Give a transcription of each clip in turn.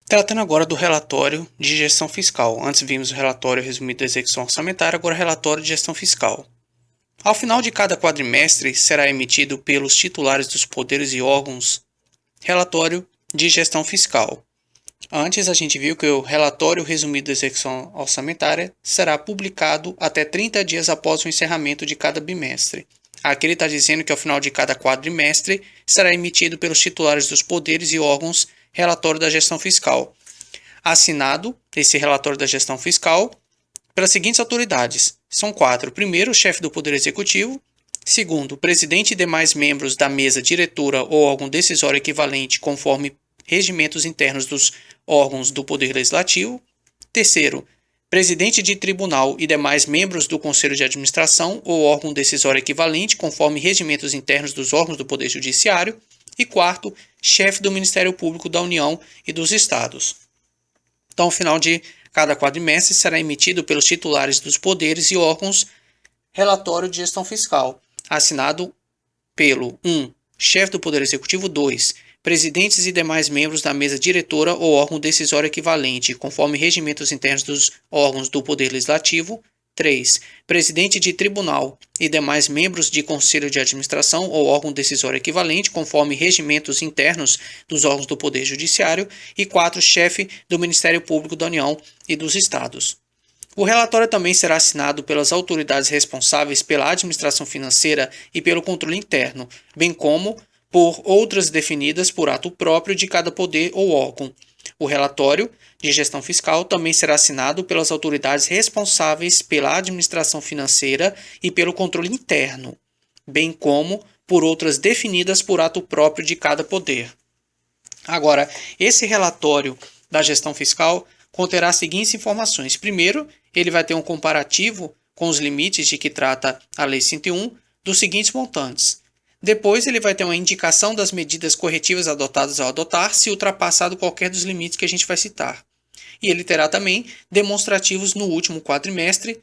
Tratando agora do relatório de gestão fiscal. Antes vimos o relatório resumido da execução orçamentária, agora o relatório de gestão fiscal. Ao final de cada quadrimestre, será emitido pelos titulares dos poderes e órgãos relatório de gestão fiscal. Antes a gente viu que o relatório resumido da execução orçamentária será publicado até 30 dias após o encerramento de cada bimestre. Aqui ele está dizendo que ao final de cada quadrimestre será emitido pelos titulares dos poderes e órgãos relatório da gestão fiscal. Assinado esse relatório da gestão fiscal pelas seguintes autoridades. São 4. Primeiro, o chefe do Poder Executivo. Segundo, o presidente e demais membros da mesa diretora ou órgão decisório equivalente conforme regimentos internos dos órgãos do Poder Legislativo. Terceiro, presidente de tribunal e demais membros do Conselho de Administração ou órgão decisório equivalente conforme regimentos internos dos órgãos do Poder Judiciário. E quarto, chefe do Ministério Público da União e dos Estados. Então, ao final de cada quadrimestre, será emitido pelos titulares dos poderes e órgãos relatório de gestão fiscal, assinado pelo 1. Chefe do Poder Executivo. 2. Presidentes e demais membros da mesa diretora ou órgão decisório equivalente, conforme regimentos internos dos órgãos do Poder Legislativo. 3. Presidente de tribunal e demais membros de conselho de administração ou órgão decisório equivalente, conforme regimentos internos dos órgãos do Poder Judiciário. E 4. Chefe do Ministério Público da União e dos Estados. O relatório também será assinado pelas autoridades responsáveis pela administração financeira e pelo controle interno, bem como por outras definidas por ato próprio de cada poder ou órgão. O relatório de gestão fiscal também será assinado pelas autoridades responsáveis pela administração financeira e pelo controle interno, bem como por outras definidas por ato próprio de cada poder. Agora, esse relatório da gestão fiscal conterá as seguintes informações. Primeiro, ele vai ter um comparativo com os limites de que trata a Lei 101 dos seguintes montantes. Depois, ele vai ter uma indicação das medidas corretivas adotadas ao adotar, se ultrapassado qualquer dos limites que a gente vai citar. E ele terá também demonstrativos no último quadrimestre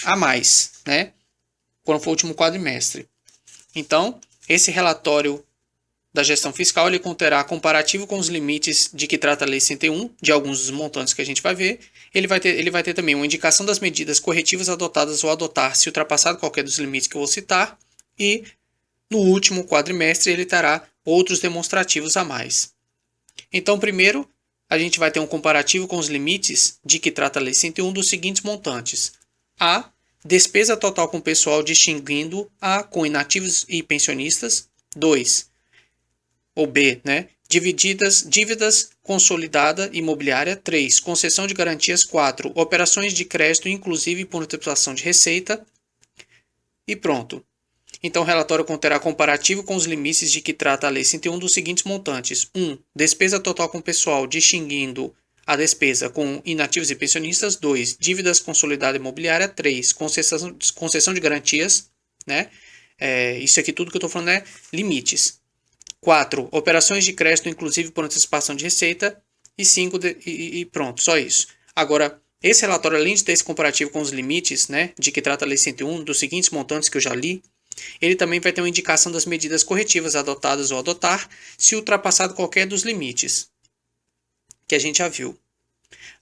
a mais, né? Quando for o último quadrimestre. Então, esse relatório da gestão fiscal, ele conterá comparativo com os limites de que trata a Lei 101, de alguns dos montantes que a gente vai ver. Ele vai ter também uma indicação das medidas corretivas adotadas ou adotar, se ultrapassado qualquer dos limites que eu vou citar. E no último quadrimestre ele terá outros demonstrativos a mais. Então, primeiro, a gente vai ter um comparativo com os limites de que trata a Lei 101 dos seguintes montantes. A. Despesa total com pessoal distinguindo A com inativos e pensionistas. 2. Ou B, né? Dívidas consolidada imobiliária. 3. Concessão de garantias. 4. Operações de crédito, inclusive por antecipação de receita. E pronto. Então, o relatório conterá comparativo com os limites de que trata a Lei 101 dos seguintes montantes. 1. Despesa total com pessoal, distinguindo a despesa com inativos e pensionistas. 2. Dívidas consolidada imobiliária. 3. Concessão de garantias. Né? Isso aqui tudo que eu estou falando é limites. 4. Operações de crédito, inclusive por antecipação de receita. E 5. E pronto, só isso. Agora, esse relatório, além de ter esse comparativo com os limites, né, de que trata a Lei 101, dos seguintes montantes que eu já li, ele também vai ter uma indicação das medidas corretivas adotadas ou adotar, se ultrapassado qualquer dos limites, que a gente já viu.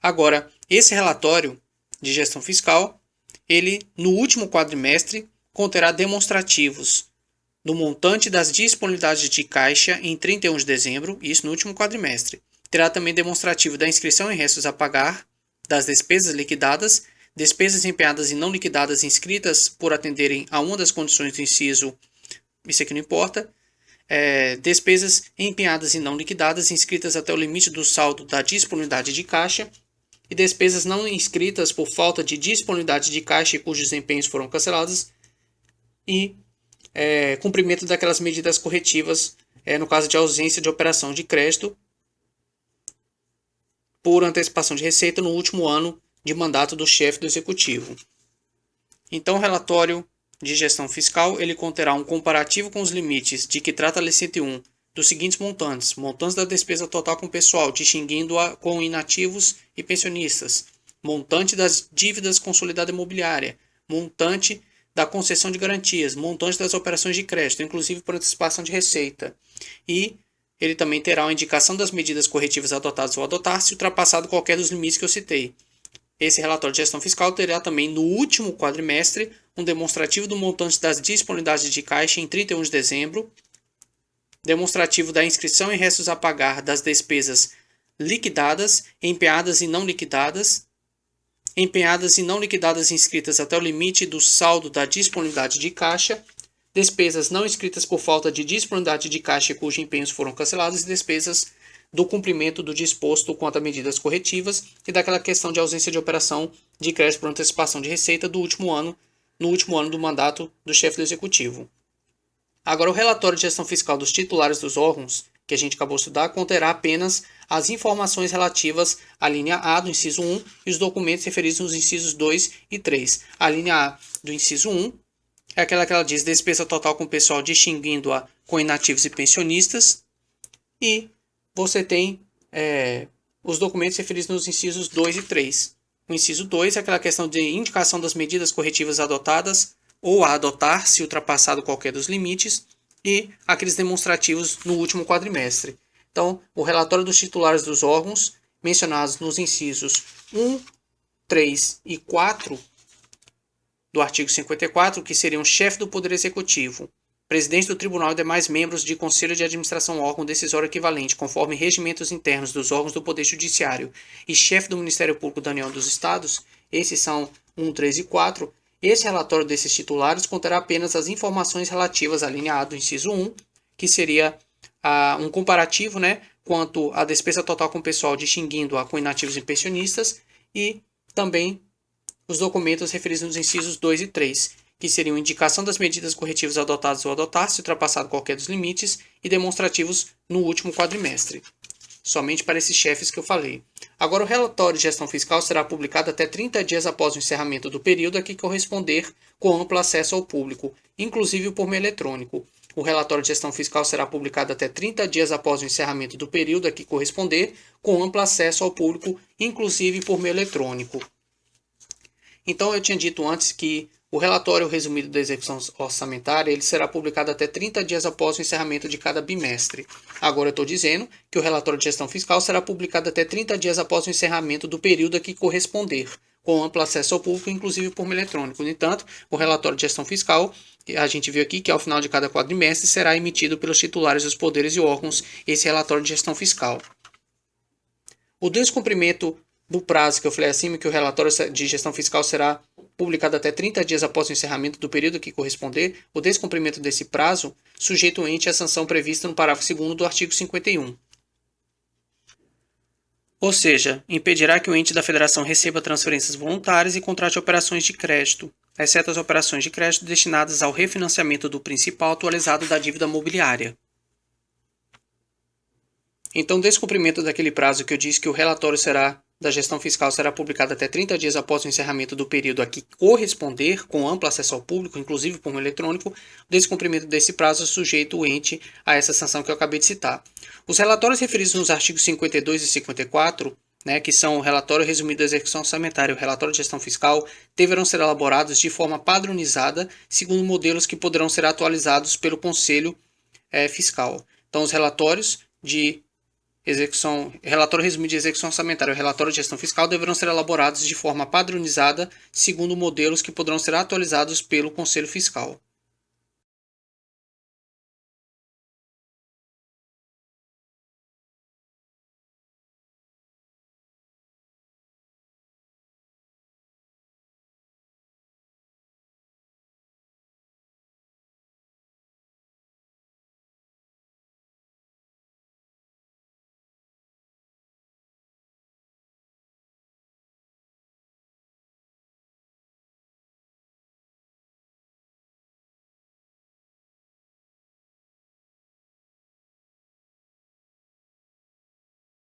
Agora, esse relatório de gestão fiscal, ele, no último quadrimestre, conterá demonstrativos do montante das disponibilidades de caixa em 31 de dezembro, isso no último quadrimestre. Terá também demonstrativo da inscrição em restos a pagar, das despesas liquidadas, despesas empenhadas e não liquidadas inscritas por atenderem a uma das condições do inciso, isso aqui não importa, despesas empenhadas e não liquidadas inscritas até o limite do saldo da disponibilidade de caixa e despesas não inscritas por falta de disponibilidade de caixa e cujos desempenhos foram cancelados e cumprimento daquelas medidas corretivas no caso de ausência de operação de crédito por antecipação de receita no último ano de mandato do chefe do executivo. Então, o relatório de gestão fiscal ele conterá um comparativo com os limites de que trata a Lei 101 dos seguintes montantes: montantes da despesa total com pessoal, distinguindo-a com inativos e pensionistas, montante das dívidas consolidada imobiliária, montante da concessão de garantias, montante das operações de crédito, inclusive por antecipação de receita, e ele também terá uma indicação das medidas corretivas adotadas ou adotar se ultrapassado qualquer dos limites que eu citei. Esse relatório de gestão fiscal terá também, no último quadrimestre, um demonstrativo do montante das disponibilidades de caixa em 31 de dezembro, demonstrativo da inscrição e restos a pagar das despesas liquidadas, empenhadas e não liquidadas inscritas até o limite do saldo da disponibilidade de caixa, despesas não inscritas por falta de disponibilidade de caixa cujos empenhos foram cancelados e despesas do cumprimento do disposto quanto a medidas corretivas e daquela questão de ausência de operação de crédito por antecipação de receita no último ano do mandato do chefe do executivo. Agora, o relatório de gestão fiscal dos titulares dos órgãos, que a gente acabou de estudar, conterá apenas as informações relativas à linha A do inciso 1 e os documentos referidos nos incisos 2 e 3. A linha A do inciso 1 é aquela que ela diz despesa total com o pessoal, distinguindo-a com inativos e pensionistas, e você tem os documentos referidos nos incisos 2 e 3. O inciso 2 é aquela questão de indicação das medidas corretivas adotadas ou a adotar se ultrapassado qualquer dos limites e aqueles demonstrativos no último quadrimestre. Então, o relatório dos titulares dos órgãos mencionados nos incisos 1, 3 e 4 do artigo 54, que seriam chefe do Poder Executivo, presidente do Tribunal e demais membros de Conselho de Administração órgão decisório equivalente, conforme regimentos internos dos órgãos do Poder Judiciário, e chefe do Ministério Público da União dos Estados, esses são 1, 3 e 4, esse relatório desses titulares conterá apenas as informações relativas à linha A do inciso 1, que seria um comparativo, quanto à despesa total com o pessoal, distinguindo-a com inativos e pensionistas, e também os documentos referidos nos incisos 2 e 3, que seriam indicação das medidas corretivas adotadas ou adotar se ultrapassado qualquer dos limites e demonstrativos no último quadrimestre. Somente para esses chefes que eu falei. Agora, o relatório de gestão fiscal será publicado até 30 dias após o encerramento do período a que corresponder, com amplo acesso ao público, inclusive por meio eletrônico. O relatório de gestão fiscal será publicado até 30 dias após o encerramento do período a que corresponder, com amplo acesso ao público, inclusive por meio eletrônico. Então, eu tinha dito antes que o relatório resumido da execução orçamentária ele será publicado até 30 dias após o encerramento de cada bimestre. Agora eu estou dizendo que o relatório de gestão fiscal será publicado até 30 dias após o encerramento do período a que corresponder, com amplo acesso ao público, inclusive por meio eletrônico. No entanto, o relatório de gestão fiscal, a gente viu aqui que ao final de cada quadrimestre será emitido pelos titulares dos poderes e órgãos esse relatório de gestão fiscal. O descumprimento do prazo que eu falei acima, que o relatório de gestão fiscal será publicado até 30 dias após o encerramento do período que corresponder, o descumprimento desse prazo sujeita o ente à sanção prevista no parágrafo 2º do artigo 51. Ou seja, impedirá que o ente da federação receba transferências voluntárias e contrate operações de crédito, exceto as operações de crédito destinadas ao refinanciamento do principal atualizado da dívida mobiliária. Então, descumprimento daquele prazo que eu disse que o relatório da gestão fiscal será publicado até 30 dias após o encerramento do período a que corresponder, com amplo acesso ao público, inclusive por meio eletrônico, o descumprimento desse prazo sujeita o ente a essa sanção que eu acabei de citar. Os relatórios referidos nos artigos 52 e 54, que são o relatório resumido da execução orçamentária e o relatório de gestão fiscal, deverão ser elaborados de forma padronizada, segundo modelos que poderão ser atualizados pelo Conselho Fiscal. Então, os relatórios relatório resumido de execução orçamentária e o relatório de gestão fiscal deverão ser elaborados de forma padronizada, segundo modelos que poderão ser atualizados pelo Conselho Fiscal.